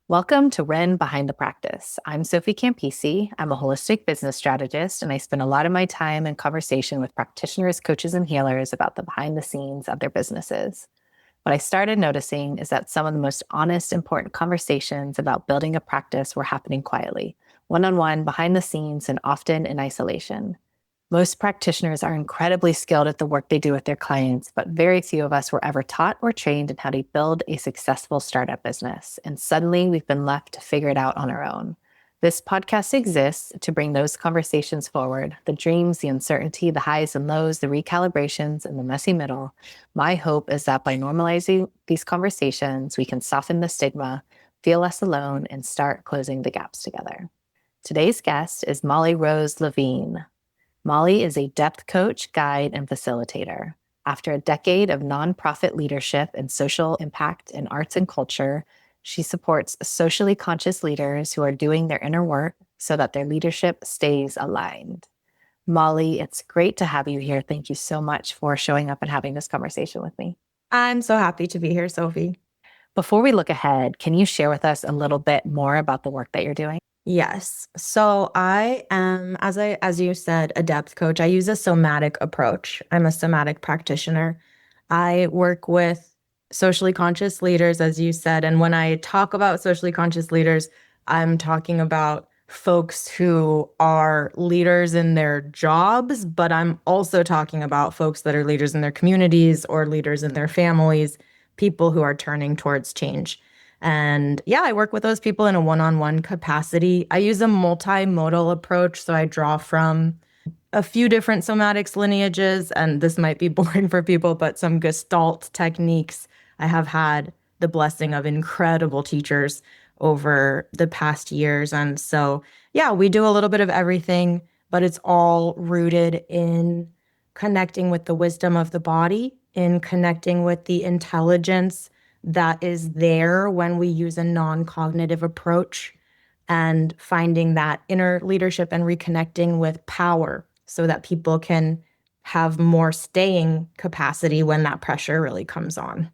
Welcome to Ren Behind the Practice. I'm Sophie Campisi. I'm a holistic business strategist, and I spend a lot of my time in conversation with practitioners, coaches, and healers about the behind the scenes of their businesses. What I started noticing is that some of the most honest, important conversations about building a practice were happening quietly, one on one, behind the scenes, and often in isolation. Most practitioners are incredibly skilled at the work they do with their clients, but very few of us were ever taught or trained in how to build a successful startup business. And suddenly we've been left to figure it out on our own. This podcast exists to bring those conversations forward, the dreams, the uncertainty, the highs and lows, the recalibrations, and the messy middle. My hope is that by normalizing these conversations, we can soften the stigma, feel less alone, and start closing the gaps together. Today's guest is Molly Rose Levine. Molly is a depth coach, guide, and facilitator. After a decade of nonprofit leadership and social impact in arts and culture, she supports socially conscious leaders who are doing their inner work so that their leadership stays aligned. Molly, it's great to have you here. Thank you so much for showing up and having this conversation with me. I'm so happy to be here, Sophie. Before we look ahead, can you share with us a little bit more about the work that you're doing? Yes. So I am, as you said, a depth coach. I use a somatic approach. I'm a somatic practitioner. I work with socially conscious leaders, as you said. And when I talk about socially conscious leaders, I'm talking about folks who are leaders in their jobs, but I'm also talking about folks that are leaders in their communities or leaders in their families, people who are turning towards change. And yeah, I work with those people in a one-on-one capacity. I use a multimodal approach. So I draw from a few different somatics lineages, and this might be boring for people, but some Gestalt techniques. I have had the blessing of incredible teachers over the past years. And so, yeah, we do a little bit of everything, but it's all rooted in connecting with the wisdom of the body, in connecting with the intelligence that is there when we use a non-cognitive approach, and finding that inner leadership and reconnecting with power so that people can have more staying capacity when that pressure really comes on.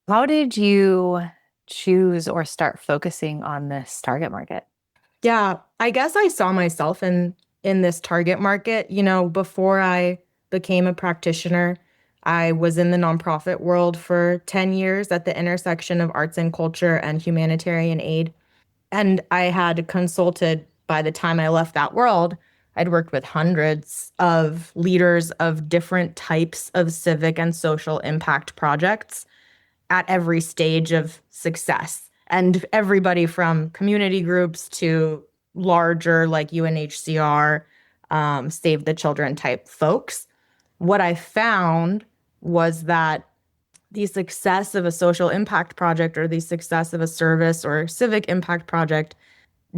How did you choose or start focusing on this target market? Yeah, I guess I saw myself in this target market. Before I became a practitioner, I was in the nonprofit world for 10 years at the intersection of arts and culture and humanitarian aid. And I had consulted, by the time I left that world, I'd worked with hundreds of leaders of different types of civic and social impact projects at every stage of success. And everybody from community groups to larger, like UNHCR, Save the Children type folks. What I found was that the success of a social impact project or the success of a service or civic impact project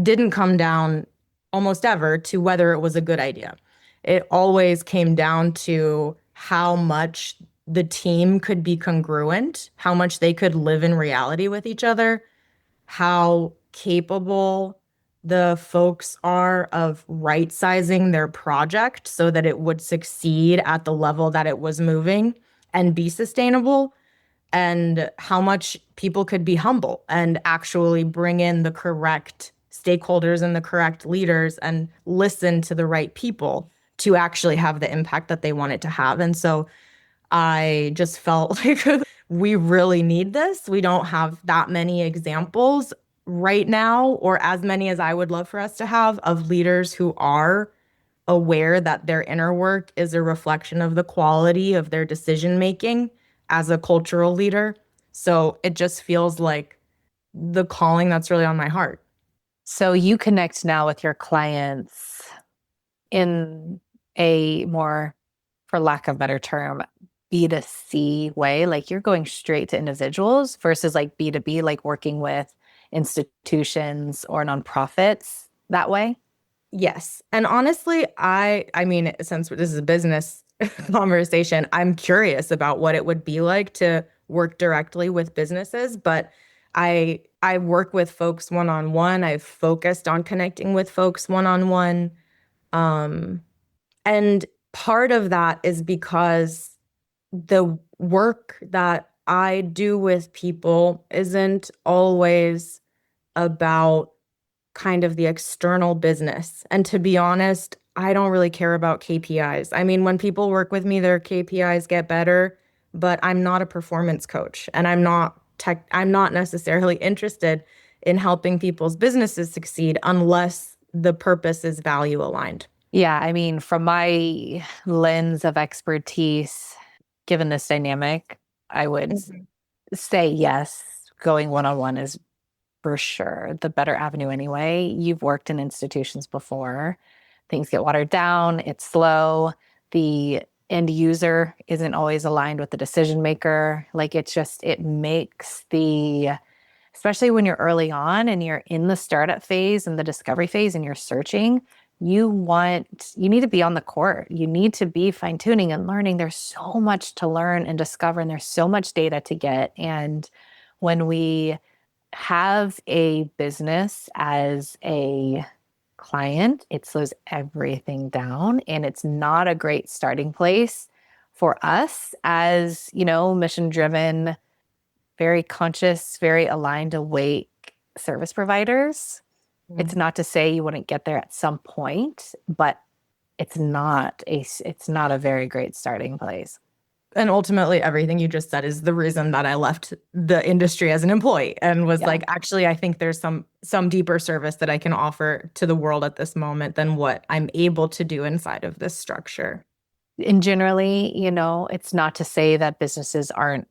didn't come down almost ever to whether it was a good idea. It always came down to how much the team could be congruent, how much they could live in reality with each other, how capable the folks are of right sizing their project so that it would succeed at the level that it was moving and be sustainable, and how much people could be humble and actually bring in the correct stakeholders and the correct leaders and listen to the right people to actually have the impact that they wanted to have. And so I just felt like we really need this. We don't have that many examples right now, or as many as I would love for us to have, of leaders who are aware that their inner work is a reflection of the quality of their decision making as a cultural leader. So it just feels like the calling that's really on my heart. So you connect now with your clients in a more, for lack of a better term, B2C way. Like you're going straight to individuals versus like B2B, like working with institutions or nonprofits that way. Yes. And honestly, I mean, since this is a business conversation, I'm curious about what it would be like to work directly with businesses, but I work with folks one-on-one. I've focused on connecting with folks one-on-one. Um, and part of that is because the work that I do with people isn't always about kind of the external business. And to be honest, I don't really care about KPIs. I mean, when people work with me, their KPIs get better, but I'm not a performance coach and I'm not necessarily interested in helping people's businesses succeed unless the purpose is value aligned. Yeah, I mean, from my lens of expertise, given this dynamic, I would Mhm. say yes, going one on one is for sure the better avenue anyway. You've worked in institutions before. Things get watered down, it's slow. The end user isn't always aligned with the decision maker. Like it makes especially when you're early on and you're in the startup phase and the discovery phase and you're searching, you need to be on the court. You need to be fine tuning and learning. There's so much to learn and discover, and there's so much data to get. And when we have a business as a client, it slows everything down, and it's not a great starting place for us as, mission driven, very conscious, very aligned, awake service providers. It's not to say you wouldn't get there at some point, but it's not a very great starting place. And ultimately, everything you just said is the reason that I left the industry as an employee and was Yeah. like, actually, I think there's some deeper service that I can offer to the world at this moment than what I'm able to do inside of this structure. And generally, it's not to say that businesses aren't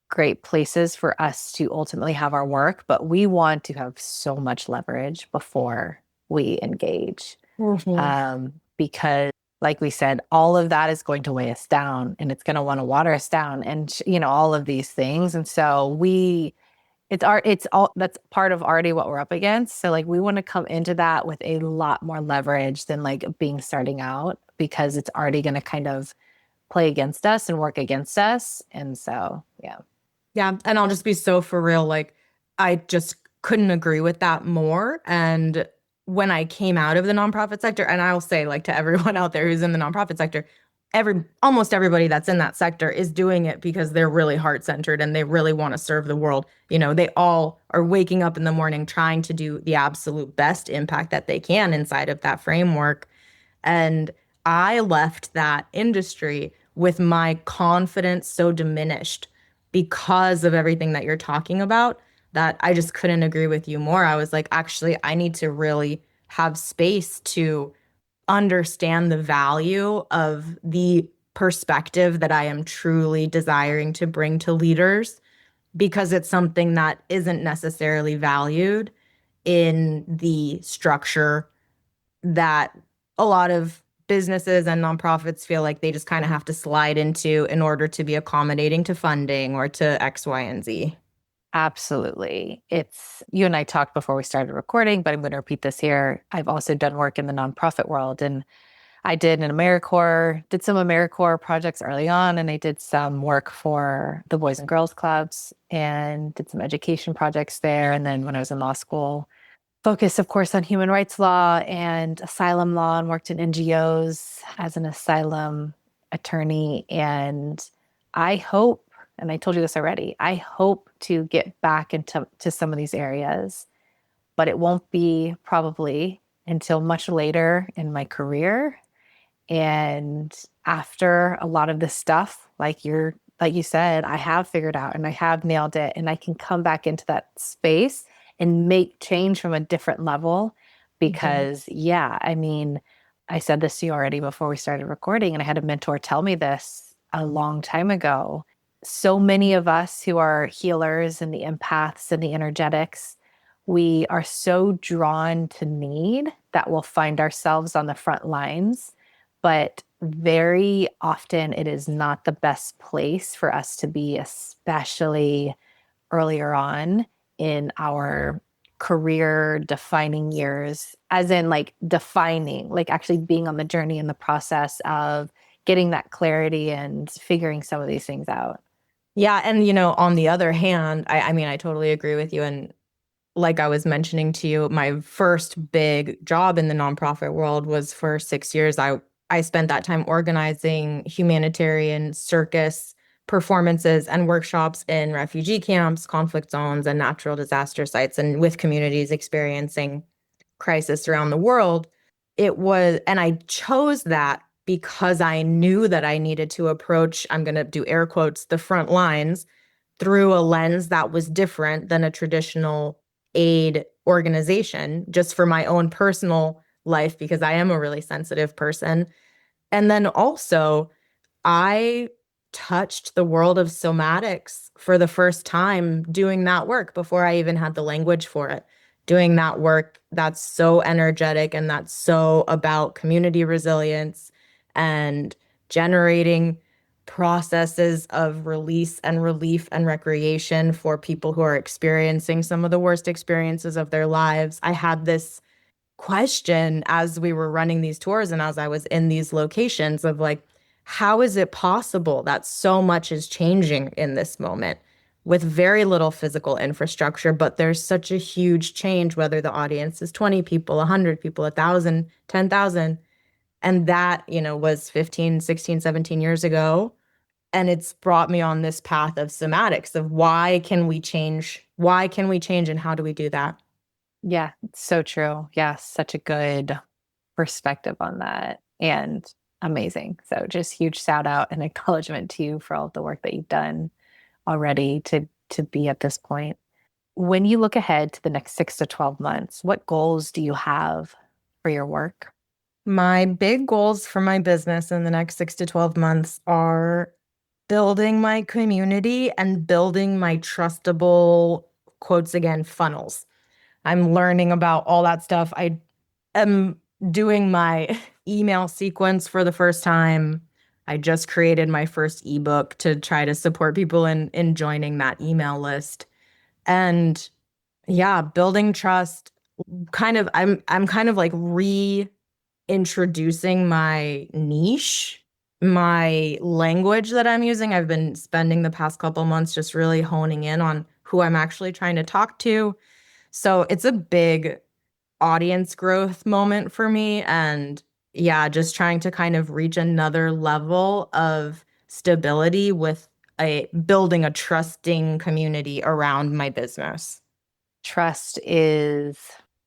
great places for us to ultimately have our work, but we want to have so much leverage before we engage. Mhm. Because like we said, all of that is going to weigh us down and it's going to want to water us down and all of these things. And so it's all that's part of already what we're up against. So like we want to come into that with a lot more leverage than like being starting out because it's already going to kind of play against us and work against us. And so, yeah. Yeah, and I'll just be so for real. Like, I just couldn't agree with that more. And when I came out of the nonprofit sector, and I'll say, like, to everyone out there who's in the nonprofit sector, almost everybody that's in that sector is doing it because they're really heart-centered and they really want to serve the world. They all are waking up in the morning trying to do the absolute best impact that they can inside of that framework. And I left that industry with my confidence so diminished because of everything that you're talking about that I just couldn't agree with you more. I was like, actually, I need to really have space to understand the value of the perspective that I am truly desiring to bring to leaders because it's something that isn't necessarily valued in the structure that a lot of businesses and nonprofits feel like they just kind of have to slide into in order to be accommodating to funding or to X, Y, and Z. Absolutely. You and I talked before we started recording, but I'm going to repeat this here. I've also done work in the nonprofit world, and I did some AmeriCorps projects early on, and I did some work for the Boys and Girls Clubs and did some education projects there. And then when I was in law school, focused, of course, on human rights law and asylum law and worked in NGOs as an asylum attorney. And I hope, and I told you this already, I hope to get back into some of these areas, but it won't be probably until much later in my career. And after a lot of this stuff, like you said, I have figured out and I have nailed it, and I can come back into that space and make change from a different level. Mhm. Because, yeah, I mean, I said this to you already before we started recording, and I had a mentor tell me this a long time ago. So many of us who are healers and the empaths and the energetics, we are so drawn to need that we'll find ourselves on the front lines, but very often it is not the best place for us to be, especially earlier on in our career defining years, as in like defining, like actually being on the journey in the process of getting that clarity and figuring some of these things out. Yeah, and on the other hand, I mean, I totally agree with you. And like I was mentioning to you, my first big job in the nonprofit world was for 6 years. I spent that time organizing humanitarian circus performances and workshops in refugee camps, conflict zones, and natural disaster sites, and with communities experiencing crisis around the world. And I chose that because I knew that I needed to approach, I'm going to do air quotes, the front lines through a lens that was different than a traditional aid organization, just for my own personal life, because I am a really sensitive person. And then also, I touched the world of somatics for the first time doing that work before I even had the language for it. Doing that work that's so energetic and that's so about community resilience and generating processes of release and relief and recreation for people who are experiencing some of the worst experiences of their lives. I had this question as we were running these tours and as I was in these locations of like, how is it possible that so much is changing in this moment with very little physical infrastructure, but there's such a huge change, whether the audience is 20 people, 100 people, 1,000, 10,000. And that, was 15, 16, 17 years ago. And it's brought me on this path of somatics of why can we change? Why can we change and how do we do that? Yeah, it's so true. Yeah, such a good perspective on that and amazing. So just huge shout out and acknowledgement to you for all of the work that you've done already to be at this point. When you look ahead to the next 6 to 12 months, what goals do you have for your work? My big goals for my business in the next 6 to 12 months are building my community and building my trustable, quotes again, funnels. I'm learning about all that stuff. I am doing my email sequence for the first time. I just created my first ebook to try to support people in joining that email list. And yeah, building trust. I'm kind of like reintroducing my niche, my language that I'm using. I've been spending the past couple months just really honing in on who I'm actually trying to talk to. So it's a big audience growth moment for me. And yeah, just trying to kind of reach another level of stability with a building a trusting community around my business. Trust is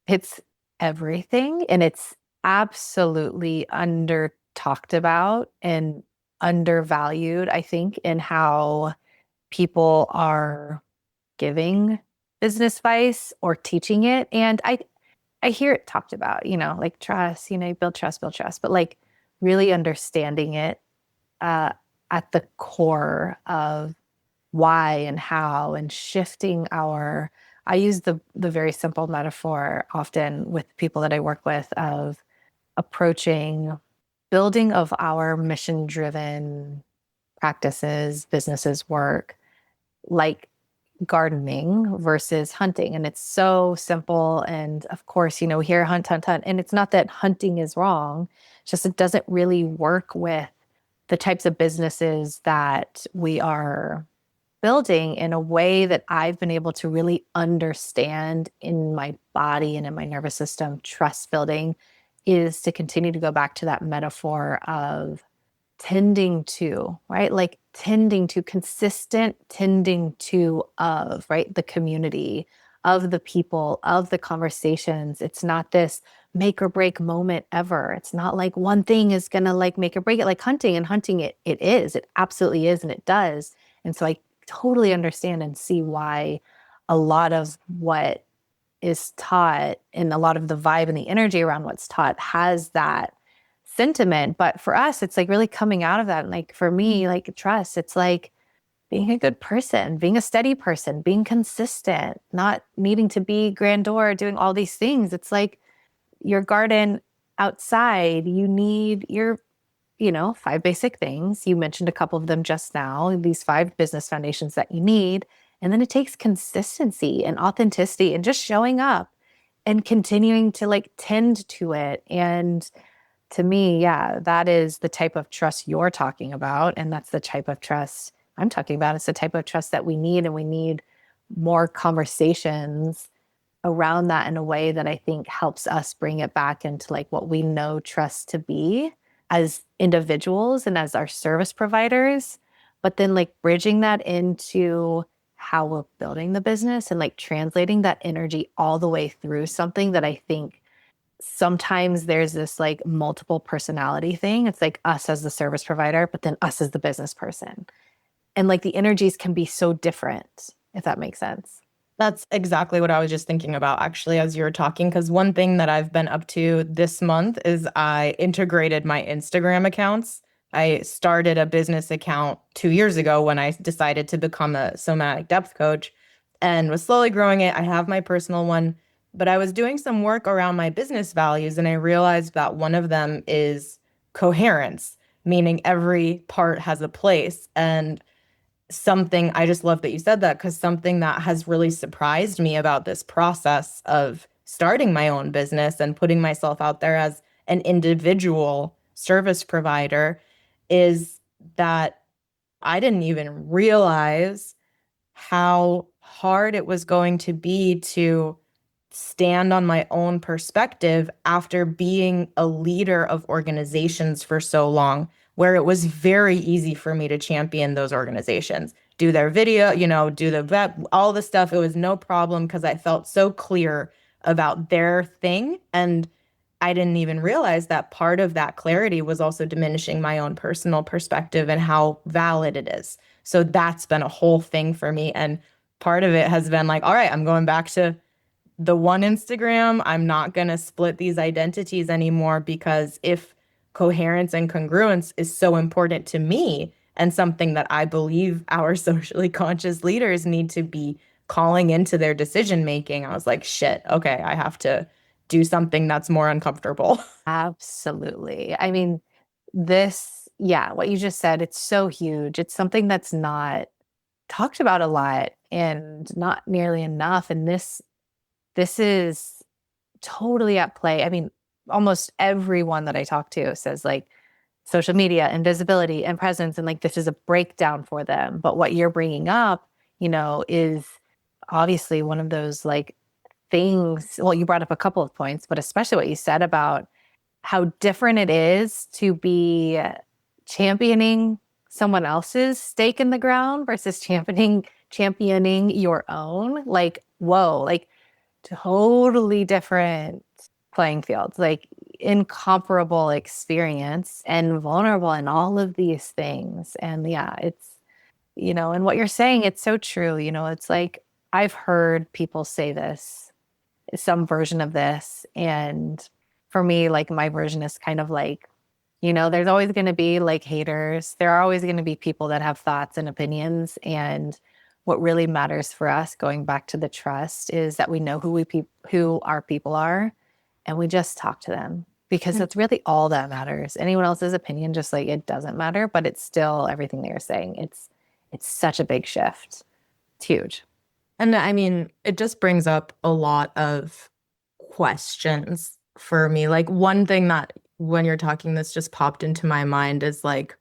it's everything and it's absolutely under talked about and undervalued, I think, in how people are giving business advice or teaching it. And I hear it talked about, like trust, you build trust, but like really understanding it uh, at the core of why and how and shifting our I use the very simple metaphor often with people that I work with of approaching building of our mission driven practices, businesses, work like gardening versus hunting. And it's so simple. And of course, we hear hunt, hunt, hunt. And it's not that hunting is wrong, it's just it doesn't really work with the types of businesses that we are building in a way that I've been able to really understand in my body and in my nervous system. Trust building is to continue to go back to that metaphor of tending to, right? Like tending to, consistent tending to of, right? The community, of the people, of the conversations. It's not this make or break moment ever. It's not like one thing is going to like make or break it, like hunting, and hunting it is. It absolutely is and it does. And so I totally understand and see why a lot of what is taught and a lot of the vibe and the energy around what's taught has that sentiment. But for us, it's like really coming out of that. And like for me, like trust, it's like being a good person, being a steady person, being consistent, not needing to be grandeur, doing all these things. It's like your garden outside, you need your, five basic things. You mentioned a couple of them just now, these five business foundations that you need. And then it takes consistency and authenticity and just showing up and continuing to like tend to it. And to me, yeah, that is the type of trust you're talking about. And that's the type of trust I'm talking about. It's the type of trust that we need. And we need more conversations around that in a way that I think helps us bring it back into like what we know trust to be as individuals and as our service providers. but then like bridging that into how we're building the business and like translating that energy all the way through something that I think sometimes there's this like multiple personality thing. It's like us as the service provider, but then us as the business person. And like the energies can be so different, if that makes sense. That's exactly what I was just thinking about actually as you were talking. Because one thing that I've been up to this month is I integrated my Instagram accounts. I started a business account 2 years ago when I decided to become a somatic depth coach and was slowly growing it. I have my personal one, but I was doing some work around my business values and I realized that one of them is coherence, meaning every part has a place. And something I just love that you said that because something that has really surprised me about this process of starting my own business and putting myself out there as an individual service provider is that I didn't even realize how hard it was going to be to stand on my own perspective after being a leader of organizations for so long, where it was very easy for me to champion those organizations, do their video, do the web, all the stuff. It was no problem because I felt so clear about their thing. And I didn't even realize that part of that clarity was also diminishing my own personal perspective and how valid it is. So that's been a whole thing for me. And part of it has been like, all right, I'm going back to the one Instagram. I'm not going to split these identities anymore because if coherence and congruence is so important to me and something that I believe our socially conscious leaders need to be calling into their decision making, I was like, shit, okay, I have to do something that's more uncomfortable. Absolutely. I mean, yeah, what you just said, it's so huge. It's something that's not talked about a lot and not nearly enough. And this is totally at play. I mean, almost everyone that I talk to says like social media and visibility and presence, and like this is a breakdown for them. But what you're bringing up, is obviously one of those like things. Well, you brought up a couple of points, but especially what you said about how different it is to be championing someone else's stake in the ground versus championing your own. Like, whoa, like totally different playing fields, like incomparable experience and vulnerable in all of these things. And yeah, and what you're saying, it's so true. It's like I've heard people say this, some version of this. And for me, like my version is kind of like, there's always going to be like haters. There are always going to be people that have thoughts and opinions. And what really matters for us, going back to the trust, is that we know who our people are, and we just talk to them because that's really all that matters. Anyone else's opinion, just like it doesn't matter, but it's still everything they are saying. It's such a big shift. It's huge. And I mean, it just brings up a lot of questions for me. Like, one thing that when you're talking, this just popped into my mind is like,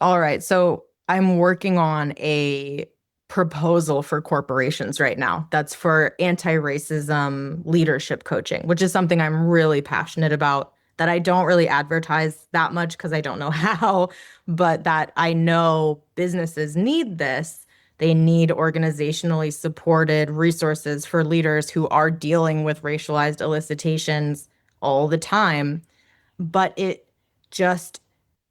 all right, so I'm working on a proposal for corporations right now that's for anti-racism leadership coaching, which is something I'm really passionate about that I don't really advertise that much because I don't know how, but that I know businesses need this. They need organizationally supported resources for leaders who are dealing with racialized elicitations all the time. But just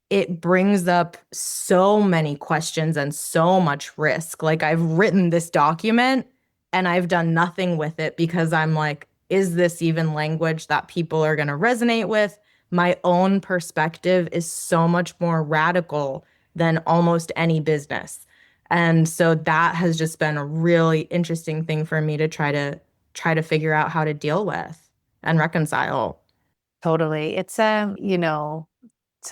it brings up so many questions and so much risk. Like, I've written this document and I've done nothing with it because I'm like, is this even language that people are going to resonate with? My own perspective is so much more radical than almost any business. And so that has just been a really interesting thing for me to try to figure out how to deal with and reconcile. Totally. It's to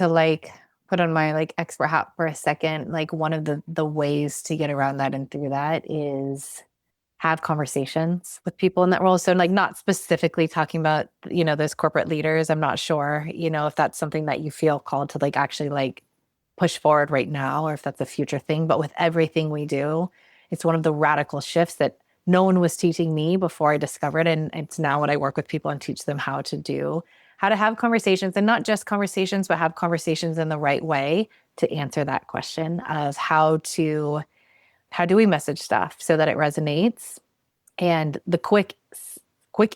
like put on my like expert hat for a second, like one of the ways to get around that and through that is have conversations with people in that role. So like not specifically talking about, those corporate leaders. I'm not sure, if that's something that you feel called to like actually like push forward right now or if that's a future thing. But with everything we do, it's one of the radical shifts that no one was teaching me before I discovered. And it's now what I work with people and teach them how to do. how to have conversations, and not just conversations, but have conversations in the right way to answer that question of how do we message stuff so that it resonates. And the quick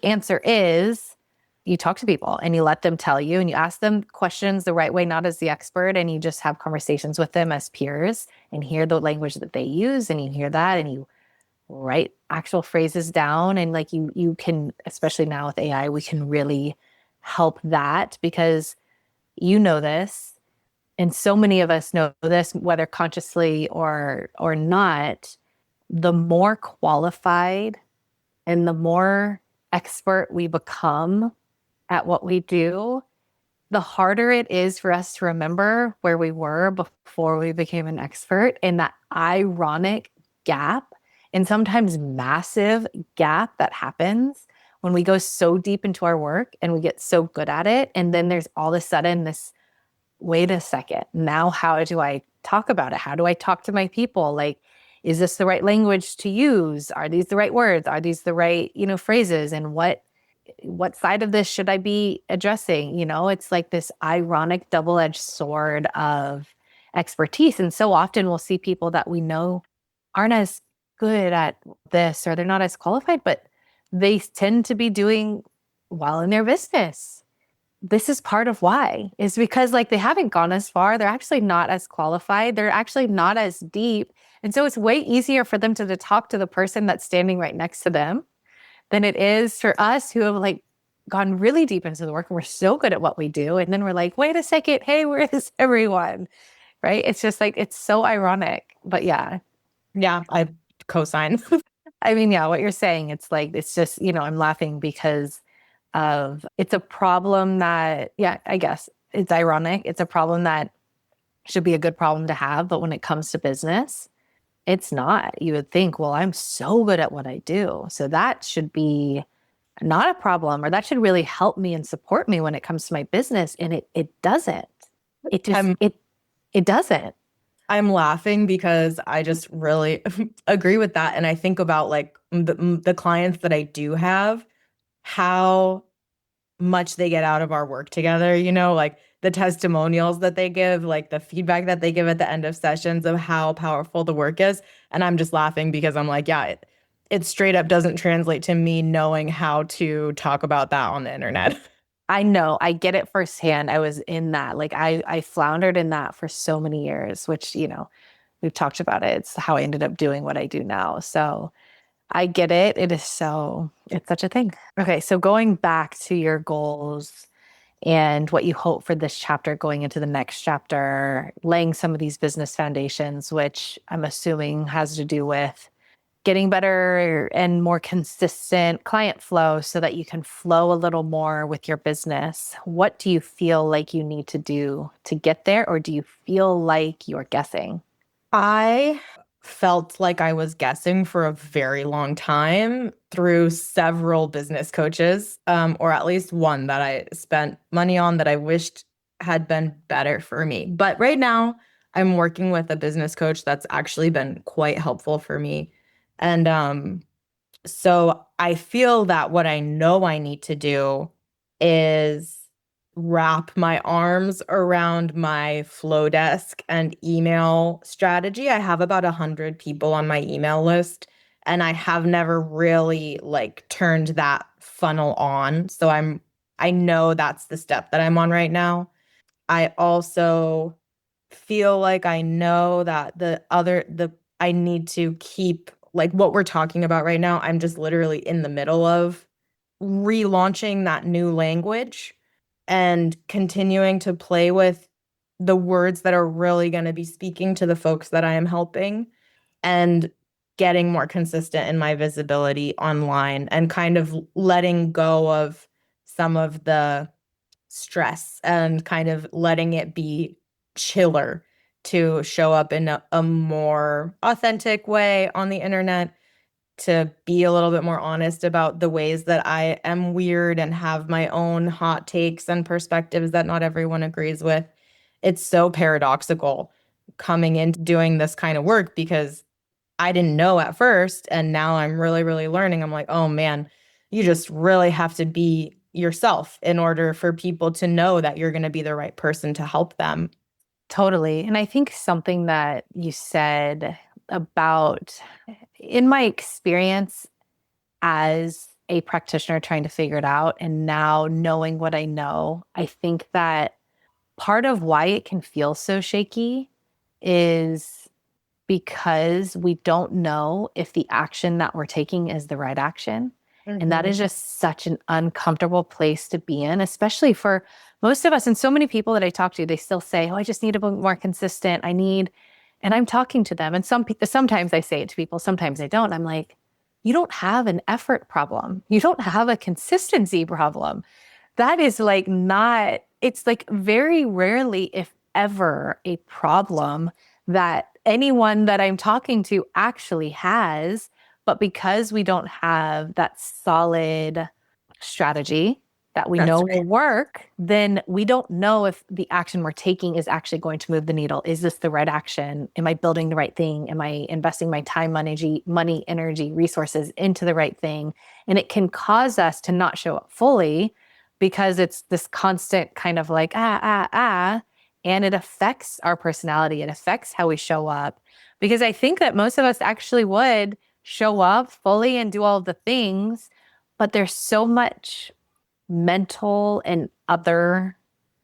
answer is you talk to people and you let them tell you, and you ask them questions the right way, not as the expert, and you just have conversations with them as peers and hear the language that they use, and you hear that, and you write actual phrases down. And like you can, especially now with AI, we can really help that, because you know this, and so many of us know this, whether consciously or not. The more qualified and the more expert we become at what we do, the harder it is for us to remember where we were before we became an expert. And that ironic gap, and sometimes massive gap, that happens when we go so deep into our work and we get so good at it. And then there's all of a sudden this, wait a second, now how do I talk about it? How do I talk to my people? Like, is this the right language to use? Are these the right words? Are these the right, phrases? And what side of this should I be addressing? It's like this ironic double-edged sword of expertise. And so often we'll see people that we know aren't as good at this, or they're not as qualified, but they tend to be doing well in their business. This is part of why, is because like they haven't gone as far. They're actually not as qualified. They're actually not as deep. And so it's way easier for them to talk to the person that's standing right next to them than it is for us who have like gone really deep into the work and we're so good at what we do. And then we're like, wait a second, hey, where is everyone? Right? It's just like, it's so ironic. But yeah, Yeah, I co-sign. I mean, yeah, what you're saying, it's like, it's just, I'm laughing because it's a problem that, yeah, I guess it's ironic. It's a problem that should be a good problem to have. But when it comes to business, it's not. You would think, well, I'm so good at what I do, so that should be not a problem, or that should really help me and support me when it comes to my business. And it doesn't. It just I'm it doesn't. I'm laughing because I just really agree with that. And I think about like the clients that I do have, how much they get out of our work together, like the testimonials that they give, like the feedback that they give at the end of sessions of how powerful the work is. And I'm just laughing because I'm like, yeah, it straight up doesn't translate to me knowing how to talk about that on the internet. I know, I get it firsthand. I was in that. Like I floundered in that for so many years, which, we've talked about it. It's how I ended up doing what I do now. So I get it. It's such a thing. Okay. So going back to your goals and what you hope for this chapter going into the next chapter, laying some of these business foundations, which I'm assuming has to do with getting better and more consistent client flow so that you can flow a little more with your business. What do you feel like you need to do to get there? Or do you feel like you're guessing? I felt like I was guessing for a very long time through several business coaches, or at least one that I spent money on that I wished had been better for me. But right now, I'm working with a business coach that's actually been quite helpful for me. And so I feel that what I know I need to do is wrap my arms around my flow desk and email strategy. I have about 100 people on my email list, and I have never really like turned that funnel on. So I know that's the step that I'm on right now. I also feel like I know that the I need to keep like what we're talking about right now. I'm just literally in the middle of relaunching that new language and continuing to play with the words that are really going to be speaking to the folks that I am helping, and getting more consistent in my visibility online, and kind of letting go of some of the stress and kind of letting it be chiller to show up in a more authentic way on the internet, to be a little bit more honest about the ways that I am weird and have my own hot takes and perspectives that not everyone agrees with. It's so paradoxical coming into doing this kind of work because I didn't know at first. And now I'm really, really learning. I'm like, oh man, you just really have to be yourself in order for people to know that you're going to be the right person to help them. Totally. And I think something that you said about, in my experience as a practitioner trying to figure it out, and now knowing what I know, I think that part of why it can feel so shaky is because we don't know if the action that we're taking is the right action. And that Mhm. is just such an uncomfortable place to be in, especially for most of us. And so many people that I talk to, they still say, "Oh, I just need to be more consistent. I need," and I'm talking to them. And sometimes I say it to people, sometimes I don't. I'm like, you don't have an effort problem. You don't have a consistency problem. That is like not, it's like very rarely, if ever, a problem that anyone that I'm talking to actually has. But because we don't have that solid strategy that we That's know will work, then we don't know if the action we're taking is actually going to move the needle. Is this the right action? Am I building the right thing? Am I investing my time, energy, resources into the right thing? And it can cause us to not show up fully because it's this constant kind of like, and it affects our personality. It affects how we show up. Because I think that most of us actually would show up fully and do all of the things, but there's so much mental and other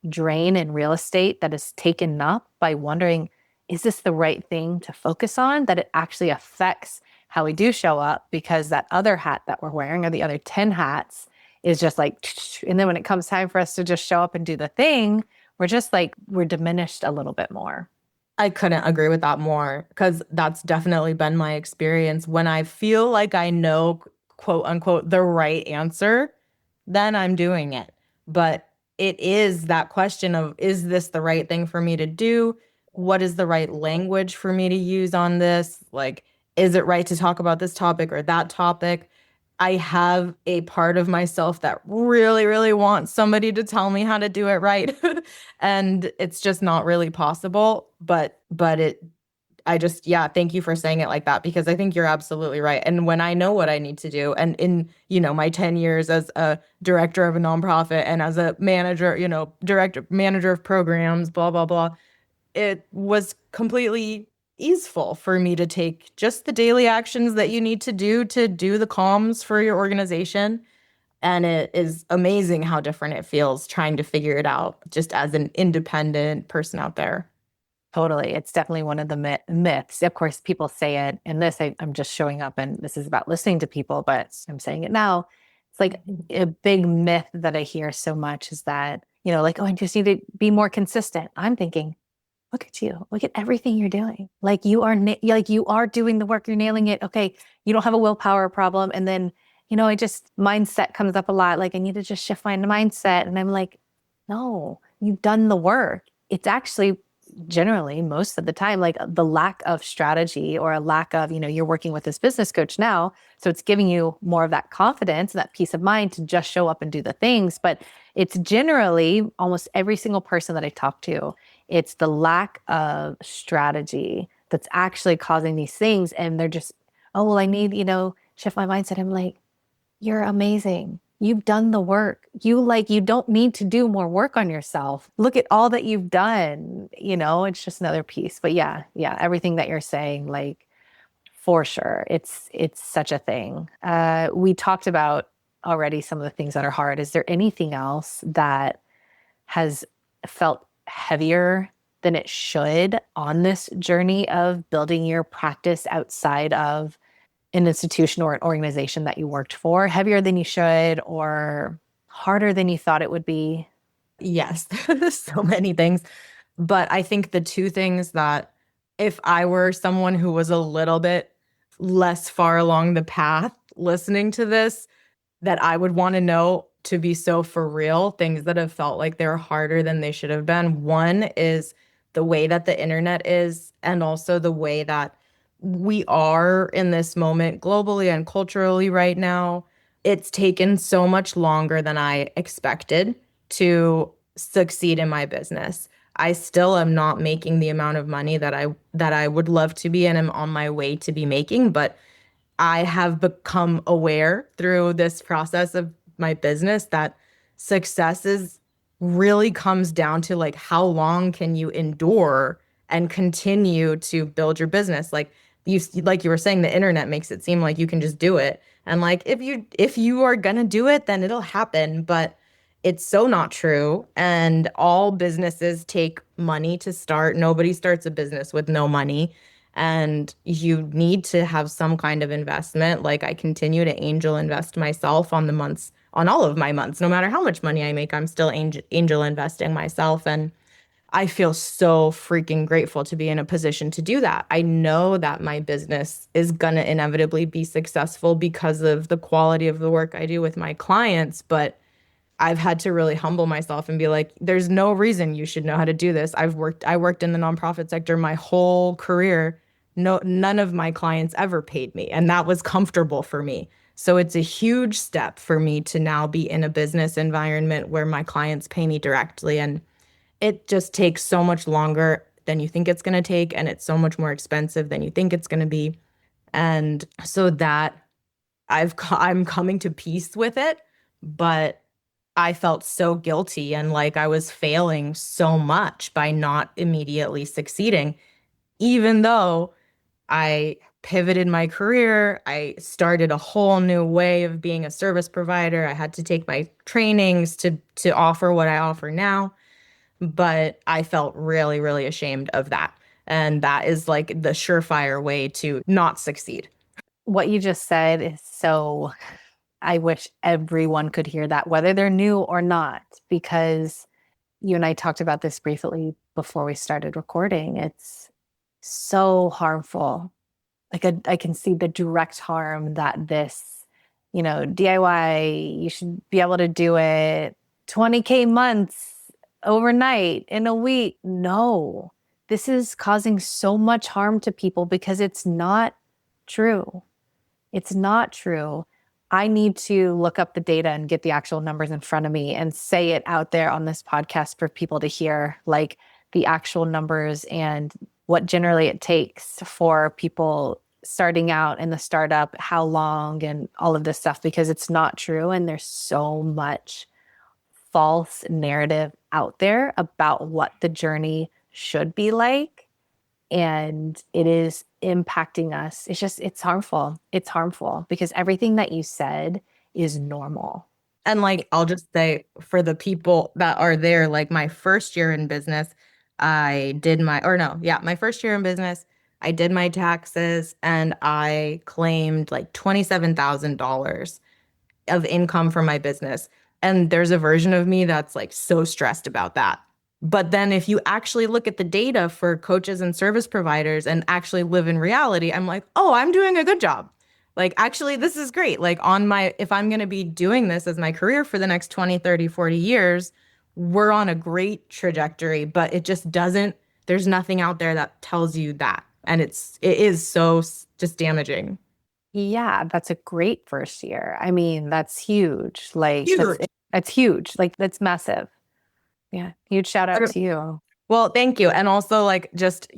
drain in real estate that is taken up by wondering, is this the right thing to focus on? That it actually affects how we do show up because that other hat that we're wearing or the other 10 hats is just like, and then when it comes time for us to just show up and do the thing, we're just like, we're diminished a little bit more. I couldn't agree with that more because that's definitely been my experience. When I feel like I know, quote unquote, the right answer, then I'm doing it. But it is that question of, is this the right thing for me to do? What is the right language for me to use on this? Like, is it right to talk about this topic or that topic? I have a part of myself that really, really wants somebody to tell me how to do it right. And it's just not really possible. But I just, yeah, thank you for saying it like that because I think you're absolutely right. And when I know what I need to do, and in, my 10 years as a director of a nonprofit and as a manager, director, manager of programs, blah, blah, blah, it was completely easeful for me to take just the daily actions that you need to do the comms for your organization. And it is amazing how different it feels trying to figure it out just as an independent person out there. Totally. It's definitely one of the myths. Of course, people say it in this. I'm just showing up and this is about listening to people, but I'm saying it now. It's like a big myth that I hear so much is that, like, oh, I just need to be more consistent. I'm thinking, look at you. Look at everything you're doing. Like like you are doing the work. You're nailing it. Okay. You don't have a willpower problem. And then, I just mindset comes up a lot. Like I need to just shift my mindset. And I'm like, no, you've done the work. It's actually generally most of the time like the lack of strategy or a lack of, you're working with this business coach now, so it's giving you more of that confidence, that peace of mind to just show up and do the things. But it's generally almost every single person that I talk to, it's the lack of strategy that's actually causing these things. And they're just, oh, well, I need, shift my mindset. I'm like, you're amazing. You've done the work. You don't need to do more work on yourself. Look at all that you've done. It's just another piece. But yeah, everything that you're saying, like for sure, it's such a thing. We talked about already some of the things that are hard. Is there anything else that has felt heavier than it should on this journey of building your practice outside of an institution or an organization that you worked for? Heavier than you should or harder than you thought it would be? Yes, there's so many things. But I think the two things that if I were someone who was a little bit less far along the path listening to this, that I would want to know to be so for real, things that have felt like they're harder than they should have been. One is the way that the internet is, and also the way that we are in this moment globally and culturally right now. It's taken so much longer than I expected to succeed in my business. I still am not making the amount of money that I would love to be and am on my way to be making, but I have become aware through this process of my business that success is really comes down to like how long can you endure and continue to build your business. Like you were saying, the internet makes it seem like you can just do it. And like if you are gonna do it, then it'll happen. But it's so not true. And all businesses take money to start. Nobody starts a business with no money. And you need to have some kind of investment. Like I continue to angel invest myself on all of my months, no matter how much money I make, I'm still angel investing myself. And I feel so freaking grateful to be in a position to do that. I know that my business is going to inevitably be successful because of the quality of the work I do with my clients, but I've had to really humble myself and be like, there's no reason you should know how to do this. I worked in the nonprofit sector my whole career. No, none of my clients ever paid me, and that was comfortable for me. So it's a huge step for me to now be in a business environment where my clients pay me directly. And it just takes so much longer than you think it's going to take, and it's so much more expensive than you think it's going to be. And so that I'm coming to peace with it, but I felt so guilty and like I was failing so much by not immediately succeeding, even though I pivoted my career. I started a whole new way of being a service provider. I had to take my trainings to offer what I offer now, but I felt really, really ashamed of that. And that is like the surefire way to not succeed. What you just said is so, I wish everyone could hear that, whether they're new or not, because you and I talked about this briefly before we started recording. It's so harmful. Like I can see the direct harm that this, DIY, you should be able to do it 20K months overnight in a week. No, this is causing so much harm to people because it's not true. It's not true. I need to look up the data and get the actual numbers in front of me and say it out there on this podcast for people to hear, like the actual numbers and what generally it takes for people starting out in the startup, how long, and all of this stuff, because it's not true. And there's so much false narrative out there about what the journey should be like, and it is impacting us. It's harmful. It's harmful because everything that you said is normal. And like, I'll just say for the people that are there, like my first year in business, I did my, or no, yeah, my first year in business, I did my taxes and I claimed like $27,000 of income from my business. And there's a version of me that's like so stressed about that. But then if you actually look at the data for coaches and service providers and actually live in reality, I'm like, oh, I'm doing a good job. Like, actually, this is great. Like, if I'm going to be doing this as my career for the next 20, 30, 40 years, we're on a great trajectory, but it just doesn't, there's nothing out there that tells you that. And it is so just damaging. Yeah, that's a great first year. I mean, that's huge. Like Huge. that's huge. Like that's massive. Yeah, huge shout out to you. Well, thank you. And also like just,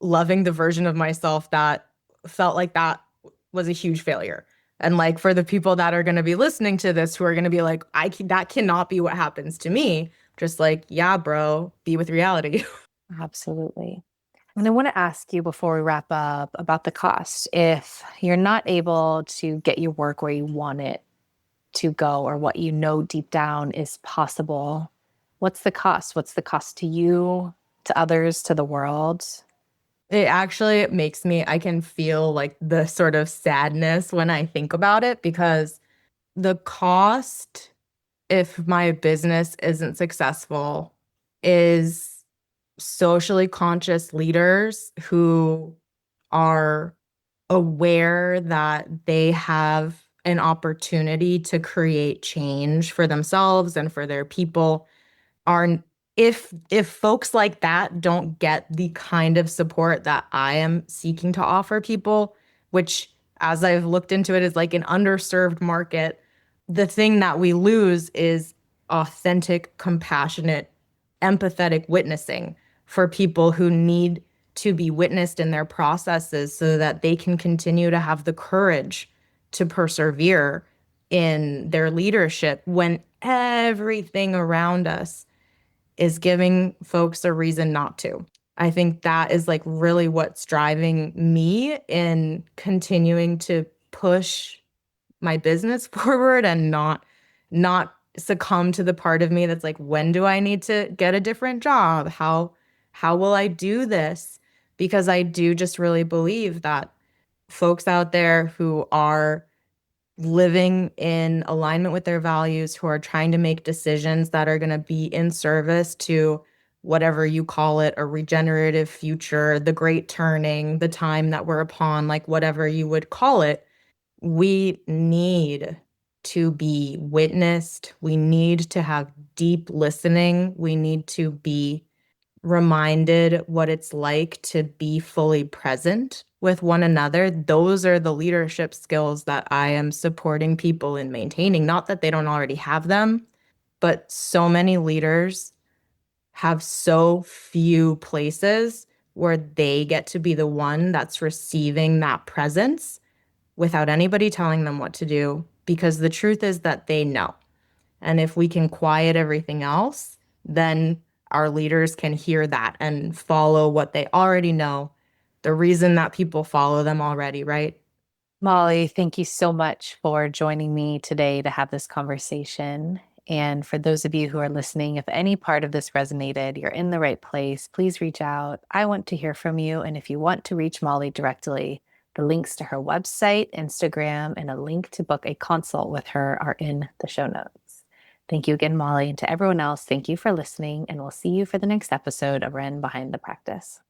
loving the version of myself that felt like that was a huge failure. And like for the people that are going to be listening to this who are going to be like, that cannot be what happens to me. Just like, yeah, bro, be with reality. Absolutely. And I want to ask you before we wrap up about the cost. If you're not able to get your work where you want it to go or what you know deep down is possible, what's the cost? What's the cost to you, to others, to the world? It actually makes me, I can feel like the sort of sadness when I think about it because the cost, if my business isn't successful, is socially conscious leaders who are aware that they have an opportunity to create change for themselves and for their people are if folks like that don't get the kind of support that I am seeking to offer people, which as I've looked into it is like an underserved market, the thing that we lose is authentic, compassionate, empathetic witnessing for people who need to be witnessed in their processes so that they can continue to have the courage to persevere in their leadership when everything around us is giving folks a reason not to. I think that is like really what's driving me in continuing to push my business forward and not succumb to the part of me that's like, when do I need to get a different job? How will I do this? Because I do just really believe that folks out there who are living in alignment with their values, who are trying to make decisions that are going to be in service to whatever you call it, a regenerative future, the great turning, the time that we're upon, like whatever you would call it, we need to be witnessed. We need to have deep listening. We need to be reminded what it's like to be fully present with one another. Those are the leadership skills that I am supporting people in maintaining. Not that they don't already have them, but so many leaders have so few places where they get to be the one that's receiving that presence without anybody telling them what to do, because the truth is that they know. And if we can quiet everything else, then our leaders can hear that and follow what they already know. The reason that people follow them already, right? Molly, thank you so much for joining me today to have this conversation. And for those of you who are listening, if any part of this resonated, you're in the right place, please reach out. I want to hear from you. And if you want to reach Molly directly, the links to her website, Instagram, and a link to book a consult with her are in the show notes. Thank you again, Molly. And to everyone else, thank you for listening. And we'll see you for the next episode of Ren Behind the Practice.